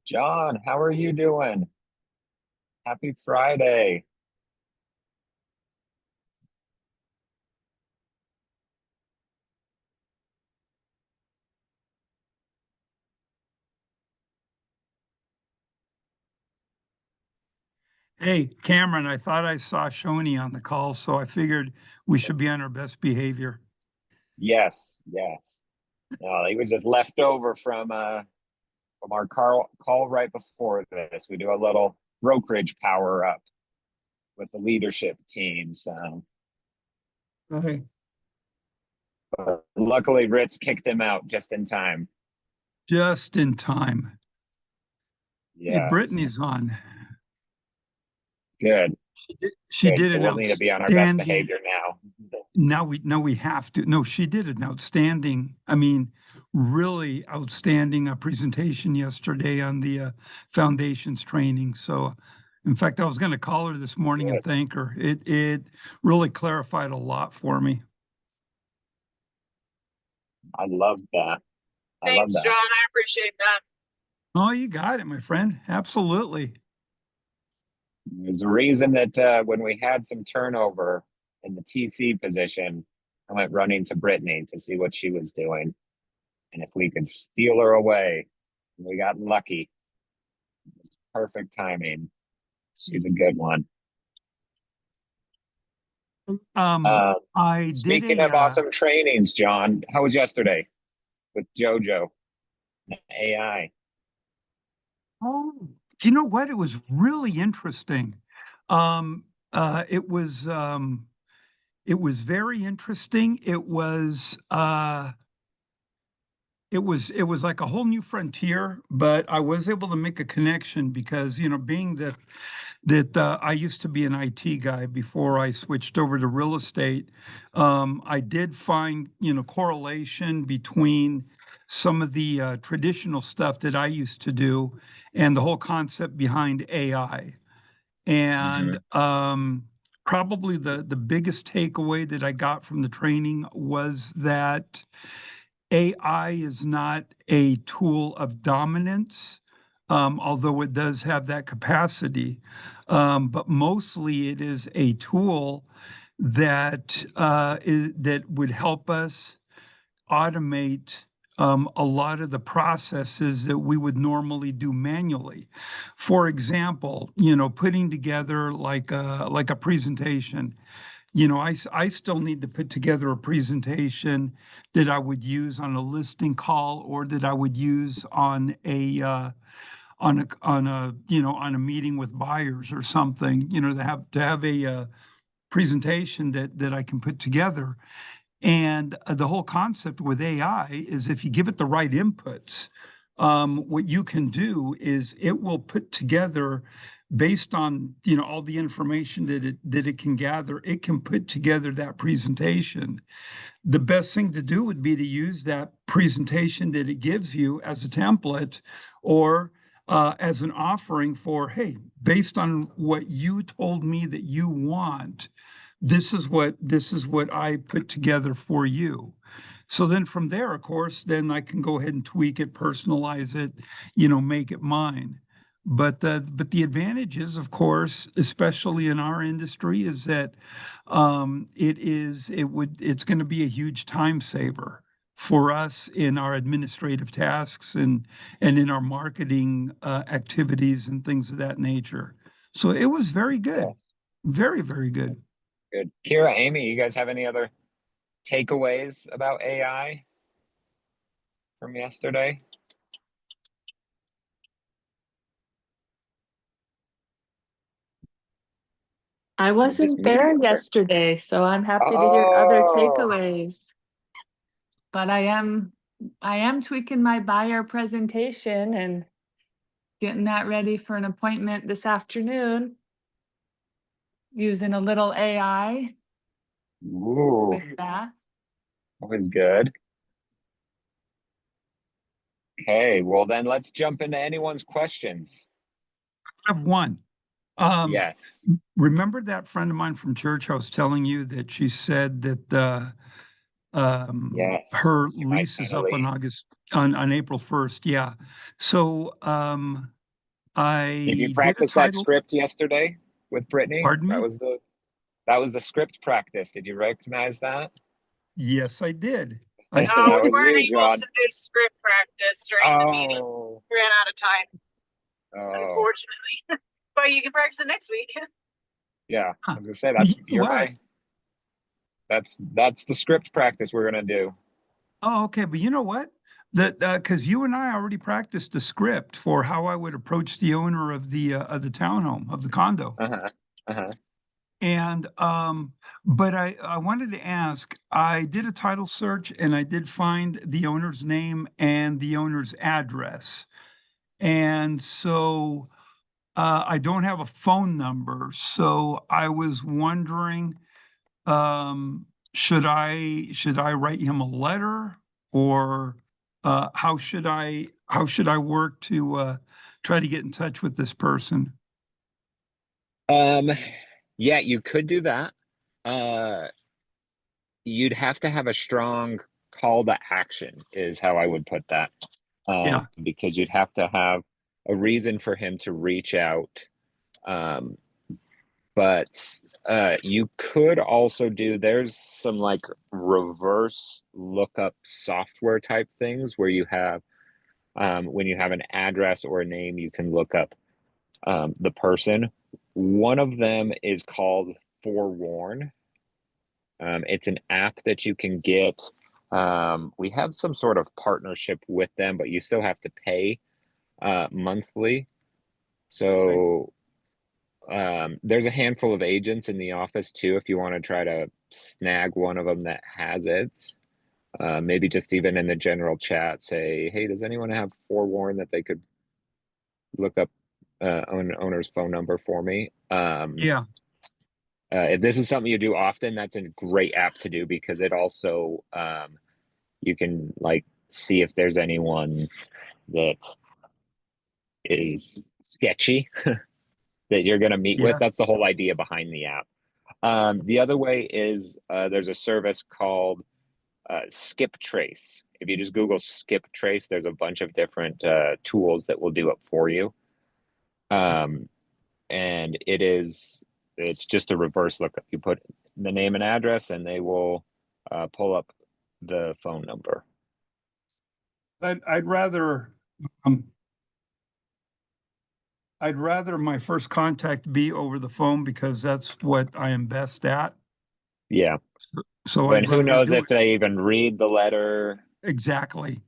John, how are you doing? Happy Friday. Hey, Cameron, I thought I saw Shoni on the call, so I figured we should be on our best behavior. Yes, yes. No, he was just left over from our call right before this. We do a little brokerage power up with the leadership team. So Okay. but luckily Ritz kicked him out just in time. Just in time. Hey, Yes. Brittany's on. Good, She good. did So an we'll need to be on our best outstanding. behavior now. Now we have to. No, she did an outstanding. Really outstanding presentation yesterday on the foundations training. So, in fact, I was going to call her this morning and Good. thank her. It really clarified a lot for me. I love that. I love Thanks, John. that. I appreciate that. Oh, you got it, my friend. Absolutely. There's a reason that when we had some turnover in the TC position, I went running to Brittany to see what she was doing. And if we could steal her away, we got lucky. It was perfect timing. She's a good one. Um, Uh, I did Speaking a of awesome trainings, John, how was yesterday with JoJo AI? oh, you know what? It was really interesting. Um, it was very interesting. It was like a whole new frontier, but I was able to make a connection because, being that I used to be an IT guy before I switched over to real estate. I did find, correlation between some of the traditional stuff that I used to do and the whole concept behind AI. And Hmm. probably the biggest takeaway that I got from the training was that AI is not a tool of dominance, although it does have that capacity. But mostly it is a tool that would help us automate a lot of the processes that we would normally do manually. For example, putting together like a presentation. I still need to put together a presentation that I would use on a listing call or that I would use on a meeting with buyers or something, to have a presentation that I can put together. And the whole concept with AI is if you give it the right inputs, what you can do is it will put together based on all the information that it can gather, it can put together that presentation. The best thing to do would be to use that presentation that it gives you as a template or as an offering for, hey, based on what you told me that you want, this is what I put together for you. So then from there, of course, then I can go ahead and tweak it, personalize it, make it mine. But the advantage is, of course, especially in our industry, is that it's going to be a huge time saver for us in our administrative tasks and in our marketing activities and things of that nature. So it was very good, Yes. very, very good. Good. Kira, Amy, you guys have any other takeaways about AI from yesterday? I Just wasn't me? there yesterday, so I'm happy to hear other Oh, takeaways. But I am tweaking my buyer presentation and getting that ready for an appointment this afternoon using a little AI ooh, with that. always good. Okay, well then let's jump into anyone's questions. I have one. Um, Yes, Remember that friend of mine from church I was telling you that she said that yes. her You might lease sign is a up on lease. August on April 1st. Yeah. So Did you I did a practice that title. script yesterday with Brittany? Pardon That me? was the script practice. Did you recognize that? Yes, I did. No, That we was weren't you, able John. to do script practice during the meeting. Oh, We ran out of time, oh, unfortunately. But you can practice it next week. yeah. I Huh. was gonna say Well, that's you know what? that's the script practice we're gonna do. Oh, okay. But you know what? That because you and I already practiced the script for how I would approach the owner of the townhome of the condo. Uh-huh. Uh-huh. And but I wanted to ask, I did a title search and I did find the owner's name and the owner's address. And so I don't have a phone number. So I was wondering, should I write him a letter, or how should I work to try to get in touch with this person? Um, yeah, you could do that. Uh, you'd have to have a strong call to action, is how I would put that. Yeah, Because you'd have to have a reason for him to reach out. Um, but you could also there's some like reverse lookup software type things where you have when you have an address or a name, you can look up the person. One of them is called Forewarn. It's an app that you can get. We have some sort of partnership with them, but you still have to pay monthly. right. So there's a handful of agents in the office too, if you want to try to snag one of them that has it. Maybe just even in the general chat, say, hey, does anyone have Forewarn that they could look up owner's phone number for me? Yeah, If this is something you do often, that's a great app to do because it also you can like see if there's anyone that is sketchy that you're going to meet with. yeah. That's the whole idea behind the app. The other way is there's a service called Skip Trace. If you just Google Skip Trace, there's a bunch of different tools that will do it for you. And it's just a reverse lookup. You put the name and address, and they will pull up the phone number. I'd rather um, I'd rather my first contact be over the phone because that's what I am best at. Yeah. So And I'd who rather knows do if it. they even read the letter? Exactly.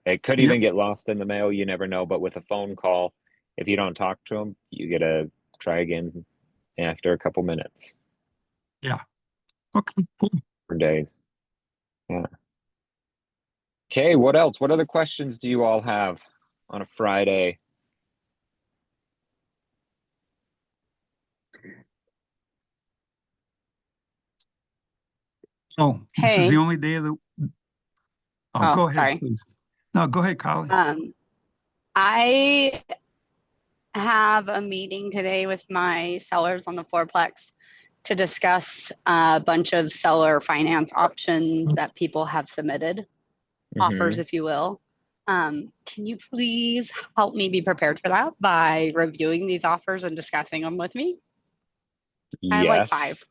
It could Yep. even get lost in the mail. You never know. But with a phone call, if you don't talk to them, you get to try again after a couple minutes Yeah. Okay. Cool. or days. Yeah. Okay. What else? What other questions do you all have on a Friday? Oh, this is the Hey, only day of the. Oh, oh, go ahead, sorry. please. No, go ahead, Colin. I have a meeting today with my sellers on the fourplex to discuss a bunch of seller finance options that people have submitted, offers, Mm-hmm. if you will. Can you please help me be prepared for that by reviewing these offers and discussing them with me? I have like Yes. five,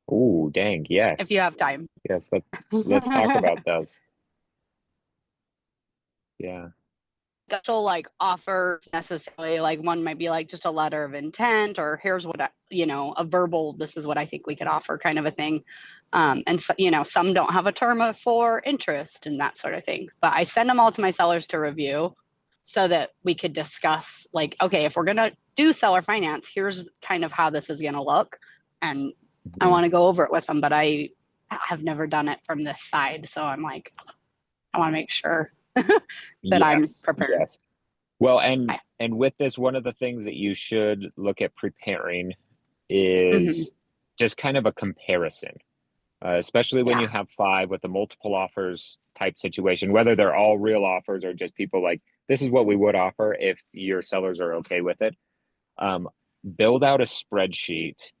Oh, dang. if you Yes. have time. Yes. Let's talk about those. Yeah. Special like offers necessarily, like one might be like just a letter of intent, or here's what a verbal, this is what I think we could offer, kind of a thing. And so, some don't have a term for interest and that sort of thing, but I send them all to my sellers to review so that we could discuss, like, okay, if we're going to do seller finance, here's kind of how this is going to look. And I Mhm. want to go over it with them, but I have never done it from this side, so I'm like, I want to make sure that I'm Yes. prepared. Yes. Well, Okay. and with this, one of the things that you should look at preparing Mhm. is just kind of a comparison, especially when Yeah. you have five with a multiple offers type situation, whether they're all real offers or just people like, this is what we would offer if your sellers are okay with it. Um, Build out a spreadsheet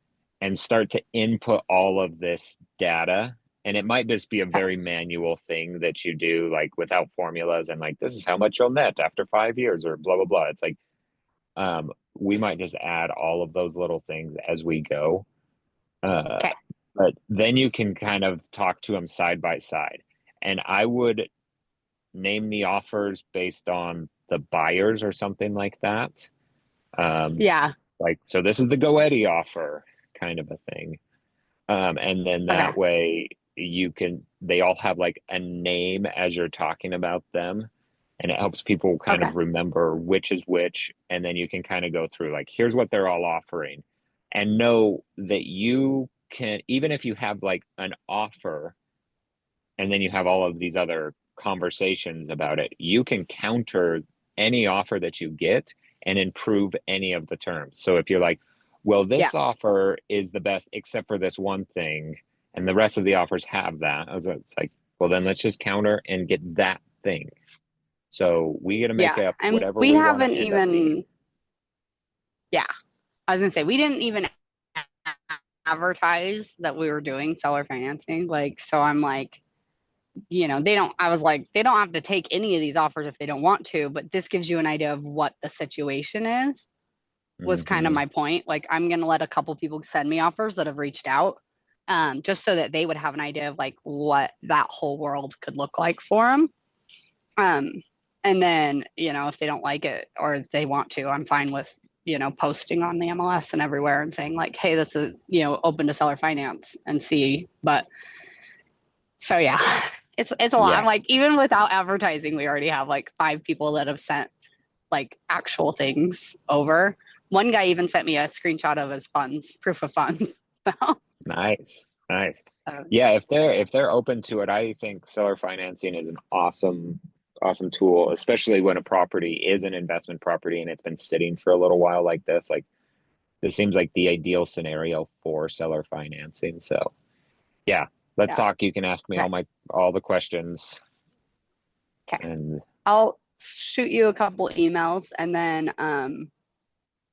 and start to input all of this data And it might just be a very manual thing that you do, like without formulas and like, this is how much you'll net after 5 years or blah, blah, blah. It's like, we might just add all of those little things as we go. Okay. But then you can kind of talk to them side by side. And I would name the offers based on the buyers or something like that. Yeah. Like, so this is the GoEddy offer kind of a thing. And then that Okay. way they all have like a name as you're talking about them. And it helps people kind Okay. of remember which is which. And then you can kind of go through like, here's what they're all offering. And know that you can, even if you have like an offer and then you have all of these other conversations about it, you can counter any offer that you get and improve any of the terms. So if you're like, well, this offer is the best except for this one thing, and the rest of the offers have that, it's like, well, then let's just counter and get that thing. So we got to make up And whatever we we want to haven't end up being. even, yeah, I was gonna say, we didn't even advertise that we were doing seller financing. Like, so I'm like, I was like, they don't have to take any of these offers if they don't want to, but this gives you an idea of what the situation is, was kind of Mhm. my point. Like, I'm going to let a couple people send me offers that have reached out, just so that they would have an idea of like what that whole world could look like for them. And then, if they don't like it or if they want to, I'm fine with, posting on the MLS and everywhere and saying like, hey, this is, open to seller finance and see. But so, yeah, it's a lot. Yeah. I'm like, even without advertising, we already have like 5 people that have sent like actual things over. One guy even sent me a screenshot of his funds, proof of funds. So, Nice. Yeah, if they're open to it, I think seller financing is an awesome tool, especially when a property is an investment property and it's been sitting for a little while like this. Like, this seems like the ideal scenario for seller financing. So yeah, let's yeah. talk. You can ask me Okay. all the questions. Okay. And I'll shoot you a couple emails, and then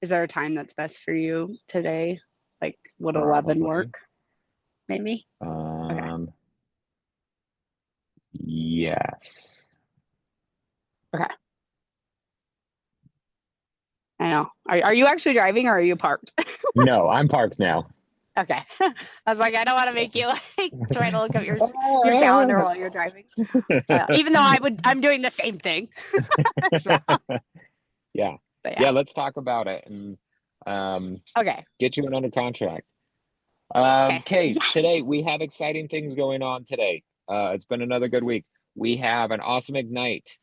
is there a time that's best for you today? Like, would 11 probably, work? Maybe. Okay. yes. Okay. I know. Are you actually driving or are you parked? No, I'm parked now. Okay. I was like, I don't want to make you like try to look up your calendar while you're driving. Even though I'm doing the same thing. So, Yeah. but Yeah, let's talk about it and Okay. get you under contract. Okay. Okay, Yes. today we have exciting things going on today. It's been another good week. We have an awesome Ignite.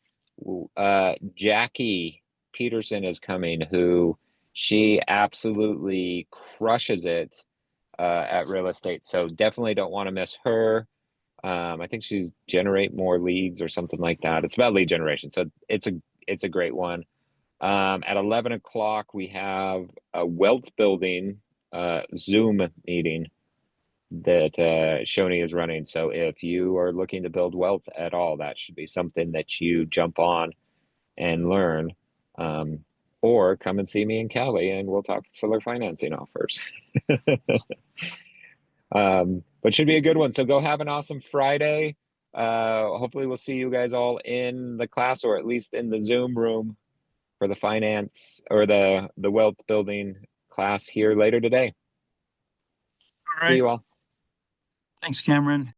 Jackie Peterson is coming, who she absolutely crushes it at real estate. So definitely don't want to miss her. I think she's generate more leads or something like that. It's about lead generation. So it's a great one. At 11 o'clock, we have a wealth building Zoom meeting that Shoni is running. So if you are looking to build wealth at all, that should be something that you jump on and learn. Or come and see me in Cali and we'll talk seller financing offers. But should be a good one. So go have an awesome Friday. Hopefully we'll see you guys all in the class or at least in the Zoom room for the finance or the wealth building class here later today. All See right. you all. Thanks, Cameron.